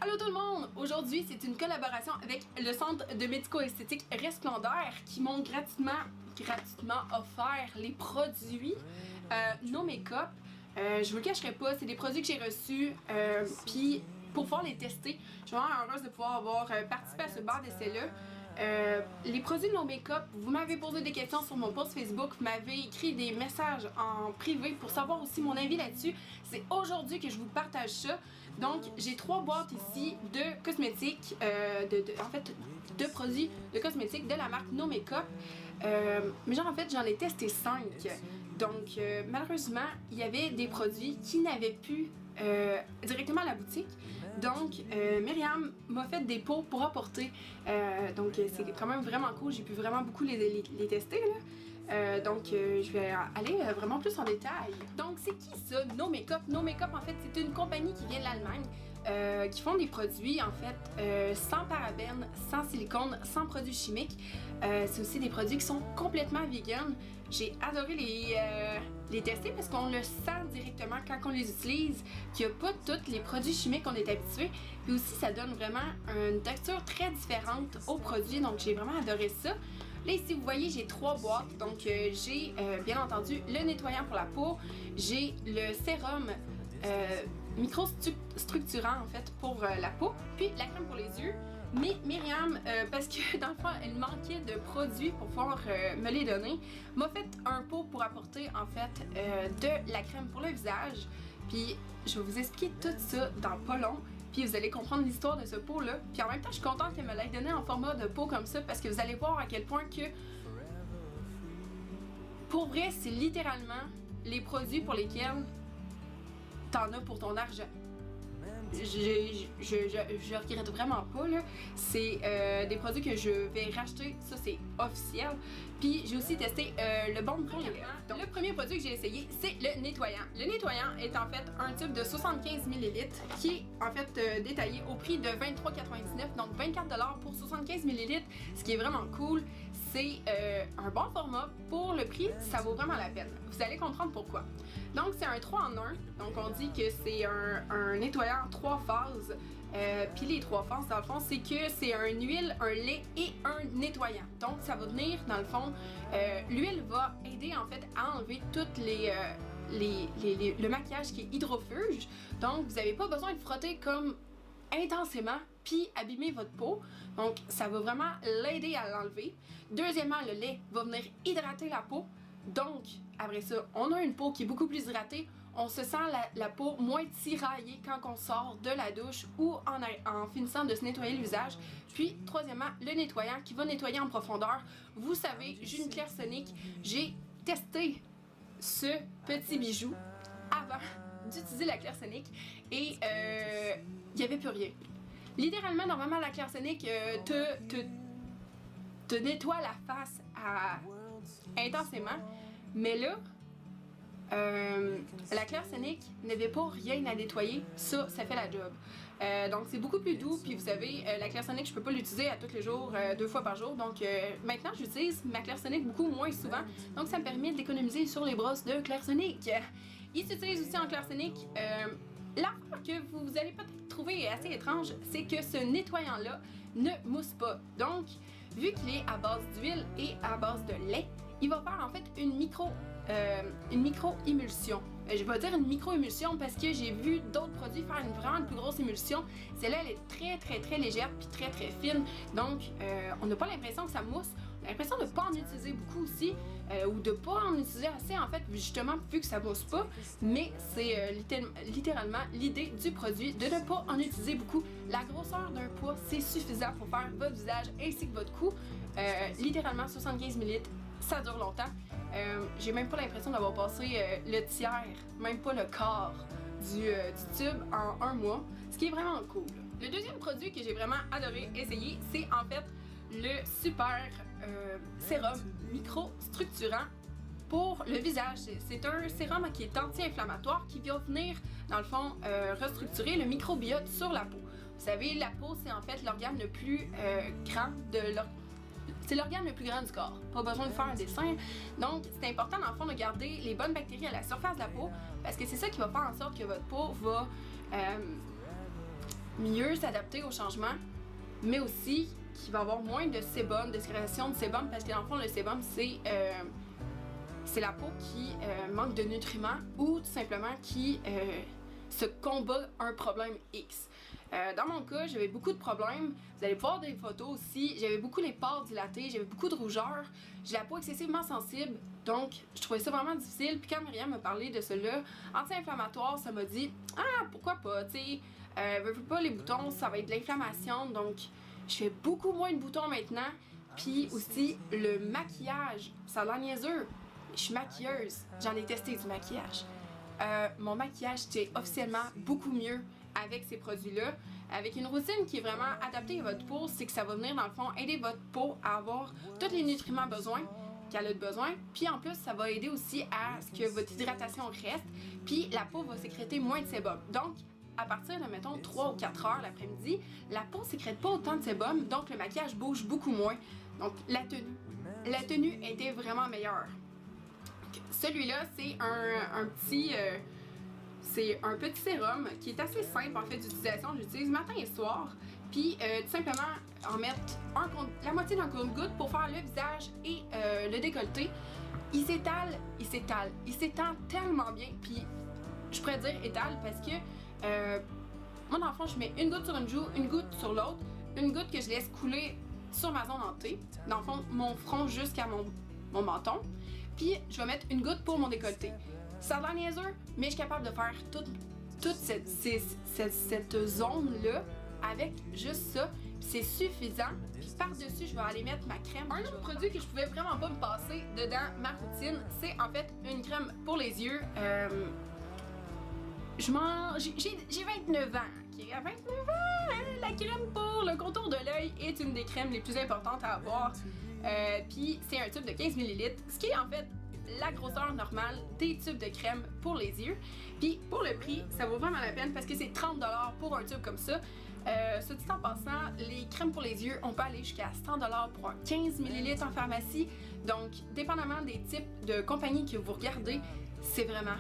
Allô tout le monde! Aujourd'hui, c'est une collaboration avec le centre de médico-esthétique Resplendeur qui m'ont gratuitement offert les produits No Make-up. Je vous le cacherai pas, c'est des produits que j'ai reçus, puis pour pouvoir les tester, je suis vraiment heureuse de pouvoir avoir participé à ce bar d'essai-là. Les produits No Make-up, vous m'avez posé des questions sur mon post Facebook, vous m'avez écrit des messages en privé pour savoir aussi mon avis là-dessus. C'est aujourd'hui que je vous partage ça. Donc, j'ai 3 boîtes ici de cosmétiques, de produits de cosmétiques de la marque No Make-up. Mais en fait, j'en ai testé 5. Donc, malheureusement, il y avait des produits qui n'avaient plus directement à la boutique. Donc, Myriam m'a fait des pots pour apporter. Donc, c'est quand même vraiment cool. J'ai pu vraiment beaucoup les tester, là. Donc, je vais aller vraiment plus en détail. Donc, c'est qui ça, No Make-up? No Make-up, en fait, c'est une compagnie qui vient de l'Allemagne, qui font des produits, en fait, sans parabènes, sans silicone, sans produits chimiques. C'est aussi des produits qui sont complètement vegan. J'ai adoré les tester parce qu'on le sent directement quand on les utilise, qu'il n'y a pas tous les produits chimiques qu'on est habitué. Puis aussi, ça donne vraiment une texture très différente aux produits, donc j'ai vraiment adoré ça. Là ici vous voyez j'ai 3 boîtes, donc j'ai bien entendu le nettoyant pour la peau, j'ai le sérum microstructurant en fait pour la peau, puis la crème pour les yeux. Mais Myriam, parce que dans le fond elle manquait de produits pour pouvoir me les donner, m'a fait un pot pour apporter en fait de la crème pour le visage. Puis je vais vous expliquer tout ça dans pas long. Puis vous allez comprendre l'histoire de ce pot-là. Puis en même temps, je suis contente qu'elle me l'ait donné en format de pot comme ça parce que vous allez voir à quel point que... Pour vrai, c'est littéralement les produits pour lesquels t'en as pour ton argent. Je regrette vraiment pas, là. C'est des produits que je vais racheter, ça c'est officiel. Puis j'ai aussi testé le baume pour les lèvres. Donc, le premier produit que j'ai essayé, c'est le nettoyant. Le nettoyant est en fait un tube de 75 ml qui est en fait détaillé au prix de 23,99$, donc 24$ pour 75 ml, ce qui est vraiment cool. C'est un bon format. Pour le prix, ça vaut vraiment la peine. Vous allez comprendre pourquoi. Donc, c'est un 3 en 1. Donc, on dit que c'est un nettoyant en 3 phases. Puis les 3 phases, dans le fond, c'est que c'est une huile, un lait et un nettoyant. Donc, ça va venir, dans le fond, l'huile va aider, en fait, à enlever toutes le maquillage qui est hydrofuge. Donc, vous n'avez pas besoin de frotter comme intensément puis abîmer votre peau. Donc, ça va vraiment l'aider à l'enlever. Deuxièmement, le lait va venir hydrater la peau. Donc, après ça, on a une peau qui est beaucoup plus hydratée. On se sent la peau moins tiraillée quand on sort de la douche ou en finissant de se nettoyer le visage. Puis, troisièmement, le nettoyant qui va nettoyer en profondeur. Vous savez, j'ai une Clairsonic. J'ai testé ce petit bijou avant d'utiliser la Clairsonic et il n'y avait plus rien. Littéralement, normalement, la Clairsonic te nettoie la face intensément. Mais là, la Clairsonic n'avait pas rien à nettoyer. Ça fait la job. Donc, c'est beaucoup plus doux. Puis, vous savez, la Clairsonic, je peux pas l'utiliser à tous les jours, 2 fois par jour. Donc, maintenant, j'utilise ma Clairsonic beaucoup moins souvent. Donc, ça me permet d'économiser sur les brosses de Clairsonic. Il s'utilise aussi en Clairsonic. L'affaire que vous allez peut-être trouver assez étrange, c'est que ce nettoyant-là ne mousse pas. Donc, vu qu'il est à base d'huile et à base de lait, il va faire en fait une micro-émulsion. Je vais dire une micro-émulsion parce que j'ai vu d'autres produits faire vraiment une plus grosse émulsion. Celle-là, elle est très légère puis très fine. Donc, on n'a pas l'impression que ça mousse. On a l'impression de ne pas en utiliser beaucoup aussi ou de ne pas en utiliser assez en fait, justement vu que ça mousse pas. Mais c'est littéralement l'idée du produit de ne pas en utiliser beaucoup. La grosseur d'un poids, c'est suffisant pour faire votre visage ainsi que votre cou. Littéralement 75 ml. Ça dure longtemps. J'ai même pas l'impression d'avoir passé le tiers, même pas le quart du tube en 1 mois, ce qui est vraiment cool. Le deuxième produit que j'ai vraiment adoré essayer, c'est en fait le super sérum microstructurant pour le visage. C'est un sérum qui est anti-inflammatoire qui vient venir, dans le fond, restructurer le microbiote sur la peau. Vous savez, la peau, c'est en fait l'organe le plus grand de l'organe. C'est l'organe le plus grand du corps. Pas besoin de faire un dessin. Donc, c'est important dans le fond de garder les bonnes bactéries à la surface de la peau parce que c'est ça qui va faire en sorte que votre peau va mieux s'adapter au changement, mais aussi qu'il va avoir moins de sébum, de sécrétion de sébum, parce que dans le fond, le sébum, c'est la peau qui manque de nutriments ou tout simplement qui se combat un problème X. Dans mon cas, j'avais beaucoup de problèmes. Vous allez voir des photos aussi. J'avais beaucoup les pores dilatés, j'avais beaucoup de rougeur. J'ai la peau excessivement sensible, donc je trouvais ça vraiment difficile. Puis quand Myriam m'a parlé de cela, anti-inflammatoire, ça m'a dit « Ah, pourquoi pas, tu sais, veux pas les boutons, ça va être de l'inflammation. » Donc, je fais beaucoup moins de boutons maintenant. Puis aussi, le maquillage, ça a l'air niaiseux. Je suis maquilleuse, j'en ai testé du maquillage. Mon maquillage, c'est officiellement beaucoup mieux avec ces produits-là. Avec une routine qui est vraiment adaptée à votre peau, c'est que ça va venir dans le fond aider votre peau à avoir tous les nutriments qu'elle a besoin. Puis en plus, ça va aider aussi à ce que votre hydratation reste. Puis la peau va sécréter moins de sébum. Donc, à partir de, mettons, 3 ou 4 heures l'après-midi, la peau ne sécrète pas autant de sébum, donc le maquillage bouge beaucoup moins. Donc, la tenue était vraiment meilleure. Celui-là, c'est un petit sérum qui est assez simple en fait d'utilisation. J'utilise matin et soir. Puis tout simplement en mettre la moitié d'un compte-goutte pour faire le visage et le décolleté. Il s'étale tellement bien. Puis je pourrais dire étale parce que moi dans le fond je mets une goutte sur une joue, une goutte sur l'autre, une goutte que je laisse couler sur ma zone en T, dans le fond mon front jusqu'à mon menton. Puis je vais mettre une goutte pour mon décolleté. Ça a l'air niaiseux, mais je suis capable de faire toute cette zone-là avec juste ça. Puis c'est suffisant. Puis par-dessus, je vais aller mettre ma crème. Un autre produit que je pouvais vraiment pas me passer dedans ma routine, c'est en fait une crème pour les yeux. J'ai 29 ans. Okay? À 29 ans, la crème pour le contour de l'œil est une des crèmes les plus importantes à avoir. Puis c'est un tube de 15 ml, ce qui est en fait la grosseur normale des tubes de crème pour les yeux. Puis pour le prix, ça vaut vraiment la peine parce que c'est 30$ pour un tube comme ça. Ce dit en passant, les crèmes pour les yeux, on peut aller jusqu'à 100$ pour un 15 ml en pharmacie. Donc, dépendamment des types de compagnies que vous regardez, c'est vraiment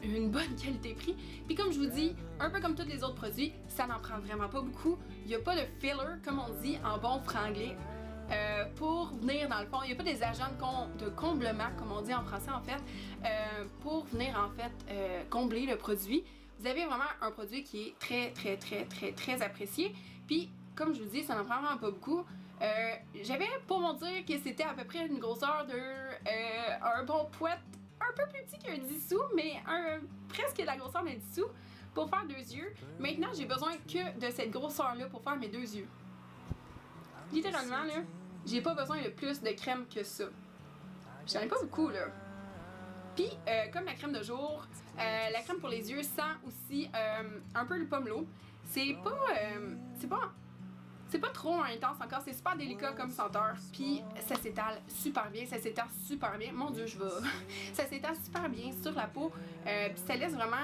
une bonne qualité-prix. Puis comme je vous dis, un peu comme tous les autres produits, ça n'en prend vraiment pas beaucoup. Il n'y a pas de filler, comme on dit en bon franglais. Pour venir dans le fond, il n'y a pas des agents de comblement, comme on dit en français en fait, pour venir en fait combler le produit. Vous avez vraiment un produit qui est très apprécié. Puis, comme je vous dis, ça n'en prend vraiment pas beaucoup. J'avais pour mon dire que c'était à peu près une grosseur de un bon poète un peu plus petit qu'un 10 sous, mais presque la grosseur d'un 10 sous pour faire 2 yeux. Maintenant, j'ai besoin que de cette grosseur-là pour faire mes 2 yeux. Littéralement, là, j'ai pas besoin de plus de crème que ça. J'en ai pas beaucoup, là. Puis, comme la crème de jour, la crème pour les yeux sent aussi un peu le pomelo. C'est pas trop intense encore, c'est super délicat comme senteur. Puis, ça s'étale super bien, Mon Dieu, ça s'étale super bien sur la peau. Puis, ça laisse vraiment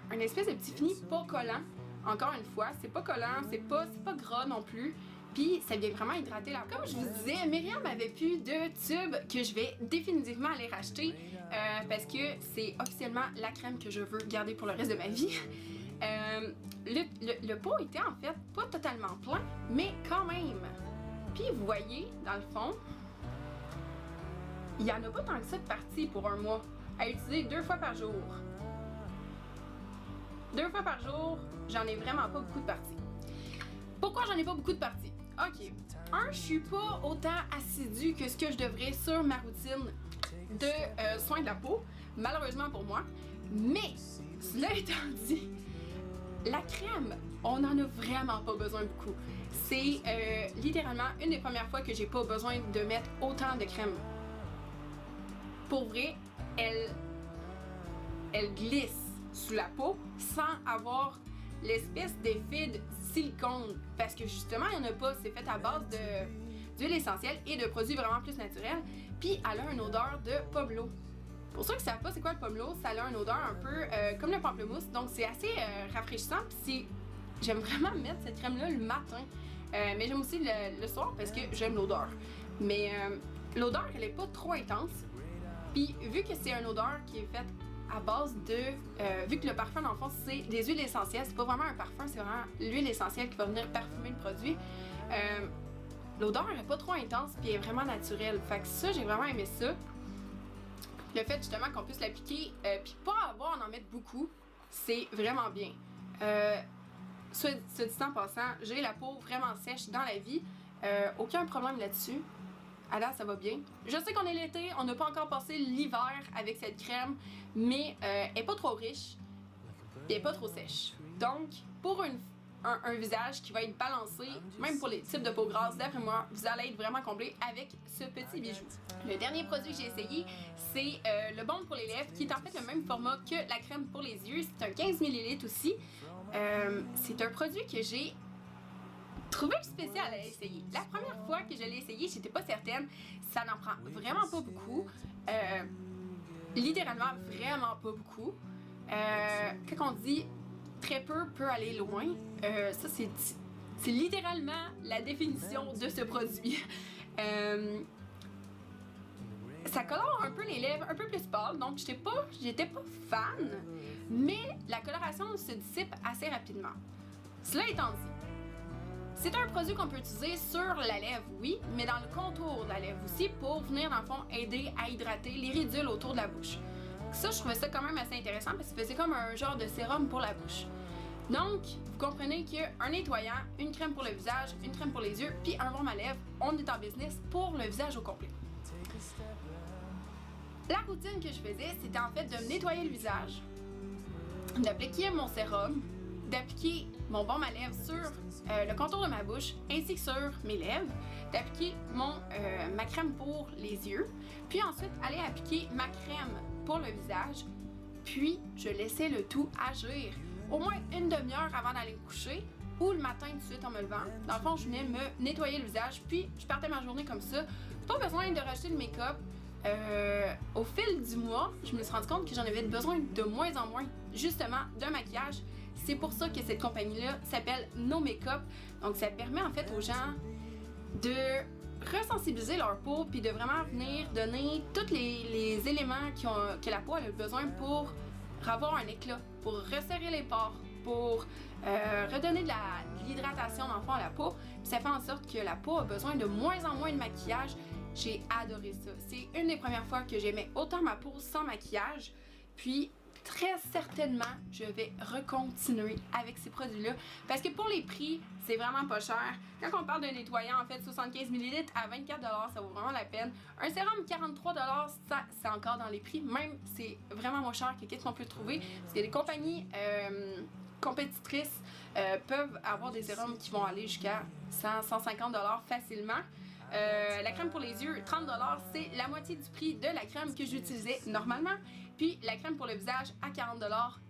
un espèce de petit fini pas collant. Encore une fois, c'est pas collant, c'est pas gras non plus. Puis ça vient vraiment hydrater la peau. Comme je vous disais, Myriam avait plus de tubes que je vais définitivement aller racheter parce que c'est officiellement la crème que je veux garder pour le reste de ma vie. Le pot était en fait pas totalement plein, mais quand même. Puis vous voyez, dans le fond, il y en a pas tant que ça de parties pour un mois à utiliser 2 fois par jour. 2 fois par jour, j'en ai vraiment pas beaucoup de parties. Pourquoi j'en ai pas beaucoup de parties? Ok. Je suis pas autant assidue que ce que je devrais sur ma routine de soins de la peau, malheureusement pour moi. Mais, cela étant dit, la crème, on n'en a vraiment pas besoin beaucoup. C'est littéralement une des premières fois que j'ai pas besoin de mettre autant de crème. Pour vrai, elle glisse sous la peau sans avoir l'espèce d'effet de silicone, parce que justement il n'y en a pas, c'est fait à base d'huile essentielle et de produits vraiment plus naturels, puis elle a une odeur de pomelo. Pour ceux qui ne savent pas c'est quoi le pomelo, ça a une odeur un peu comme le pamplemousse, donc c'est assez rafraîchissant, puis j'aime vraiment mettre cette crème là le matin, mais j'aime aussi le soir parce que j'aime l'odeur, mais l'odeur elle est pas trop intense, puis vu que c'est une odeur qui est faite à base de... vu que le parfum, dans le fond, c'est des huiles essentielles, c'est pas vraiment un parfum, c'est vraiment l'huile essentielle qui va venir parfumer le produit. L'odeur est pas trop intense puis est vraiment naturelle. Fait que ça, j'ai vraiment aimé ça. Le fait justement qu'on puisse l'appliquer puis pas avoir à en mettre beaucoup, c'est vraiment bien. Ce dit en passant, j'ai la peau vraiment sèche dans la vie. Aucun problème là-dessus. Alors ça va bien. Je sais qu'on est l'été, on n'a pas encore passé l'hiver avec cette crème, mais elle est pas trop riche et elle est pas trop sèche. Donc, pour un visage qui va être balancé, même pour les types de peau grasse, d'après moi, vous allez être vraiment comblé avec ce petit bijou. Le dernier produit que j'ai essayé, c'est le baume pour les lèvres, qui est en fait le même format que la crème pour les yeux. C'est un 15 ml aussi. C'est un produit que j'ai trouvé spécial à essayer. La première fois que je l'ai essayé, j'étais pas certaine. Ça n'en prend vraiment pas beaucoup. Littéralement, vraiment pas beaucoup. Quand on dit très peu peut aller loin, ça c'est littéralement la définition de ce produit. Ça colore un peu les lèvres, un peu plus pâle, donc j'étais pas fan, mais la coloration se dissipe assez rapidement. Cela étant dit, c'est un produit qu'on peut utiliser sur la lèvre, oui, mais dans le contour de la lèvre aussi, pour venir, dans le fond, aider à hydrater les ridules autour de la bouche. Ça, je trouvais ça quand même assez intéressant parce que ça faisait comme un genre de sérum pour la bouche. Donc, vous comprenez qu'un nettoyant, une crème pour le visage, une crème pour les yeux, puis un baume à lèvres, on est en business pour le visage au complet. La routine que je faisais, c'était en fait de me nettoyer le visage, d'appliquer mon sérum, d'appliquer mon baume à lèvres sur le contour de ma bouche ainsi que sur mes lèvres, d'appliquer ma crème pour les yeux, puis ensuite aller appliquer ma crème pour le visage, puis je laissais le tout agir au moins une demi-heure avant d'aller me coucher ou le matin tout de suite en me levant. Dans le fond, je venais me nettoyer le visage, puis je partais ma journée comme ça. Pas besoin de rajouter de make-up. Au fil du mois, je me suis rendu compte que j'en avais besoin de moins en moins, justement, d'un maquillage. C'est pour ça que cette compagnie-là s'appelle No Makeup. Donc, ça permet en fait aux gens de ressensibiliser leur peau puis de vraiment venir donner tous les éléments que la peau a besoin pour avoir un éclat, pour resserrer les pores, pour redonner de l'hydratation dans le fond à la peau. Puis ça fait en sorte que la peau a besoin de moins en moins de maquillage. J'ai adoré ça. C'est une des premières fois que j'aimais autant ma peau sans maquillage. Puis très certainement, je vais recontinuer avec ces produits-là. Parce que pour les prix, c'est vraiment pas cher. Quand on parle d'un nettoyant, en fait, 75 ml à 24 $, ça vaut vraiment la peine. Un sérum 43 $, ça, c'est encore dans les prix. Même, c'est vraiment moins cher que qu'est-ce qu'on peut trouver. Parce que les compagnies compétitrices peuvent avoir des sérums qui vont aller jusqu'à 100, 150 $ facilement. La crème pour les yeux, 30 $, c'est la moitié du prix de la crème que j'utilisais normalement. Puis la crème pour le visage à 40 $,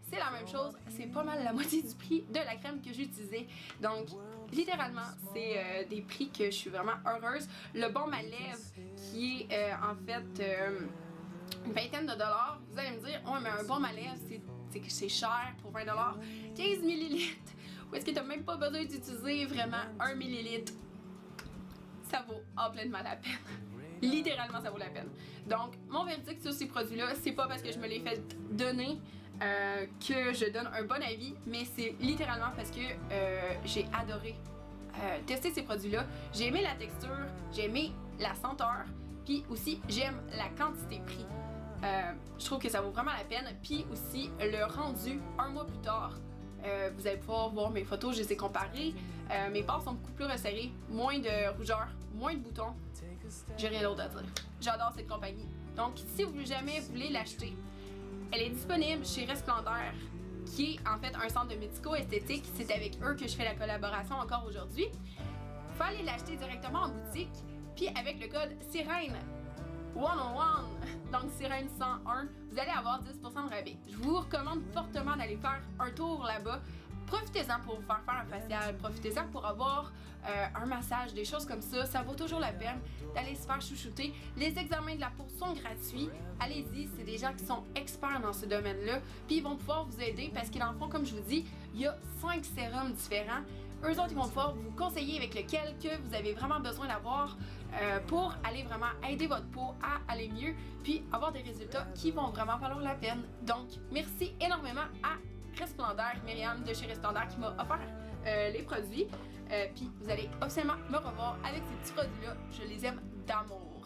c'est la même chose. C'est pas mal la moitié du prix de la crème que j'utilisais. Donc, littéralement, c'est des prix que je suis vraiment heureuse. Le baume à lèvres qui est en fait une vingtaine de dollars. Vous allez me dire, oh, mais un baume à lèvres, c'est cher pour 20 $. 15 ml. Ou est-ce que t'as même pas besoin d'utiliser vraiment 1 millilitre? Ça vaut pleinement la peine. Littéralement, ça vaut la peine. Donc, mon verdict sur ces produits-là, c'est pas parce que je me les fait donner que je donne un bon avis, mais c'est littéralement parce que j'ai adoré tester ces produits-là. J'ai aimé la texture, j'ai aimé la senteur, puis aussi, j'aime la quantité-prix. Je trouve que ça vaut vraiment la peine. Puis aussi, le rendu, un mois plus tard, vous allez pouvoir voir mes photos, je les ai comparées. Mes pores sont beaucoup plus resserrés, moins de rougeur, moins de boutons. J'ai rien d'autre à dire. J'adore cette compagnie. Donc, si vous jamais voulez l'acheter, elle est disponible chez Resplendeur, qui est en fait un centre de médico-esthétique. C'est avec eux que je fais la collaboration encore aujourd'hui. Faut aller l'acheter directement en boutique, puis avec le code SIRENE 101, donc Sirène 101, vous allez avoir 10% de rabais. Je vous recommande fortement d'aller faire un tour là-bas. Profitez-en pour vous faire un facial, profitez-en pour avoir un massage, des choses comme ça. Ça vaut toujours la peine d'aller se faire chouchouter. Les examens de la peau sont gratuits. Allez-y, c'est des gens qui sont experts dans ce domaine-là. Puis ils vont pouvoir vous aider parce que dans le fond, comme je vous dis, il y a 5 sérums différents. eux autres ils vont pouvoir vous conseiller avec lequel que vous avez vraiment besoin d'avoir pour aller vraiment aider votre peau à aller mieux puis avoir des résultats qui vont vraiment valoir la peine. Donc merci énormément à Resplendeur, Myriam de chez Resplendeur qui m'a offert les produits. Puis vous allez officiellement me revoir avec ces petits produits-là. Je les aime d'amour.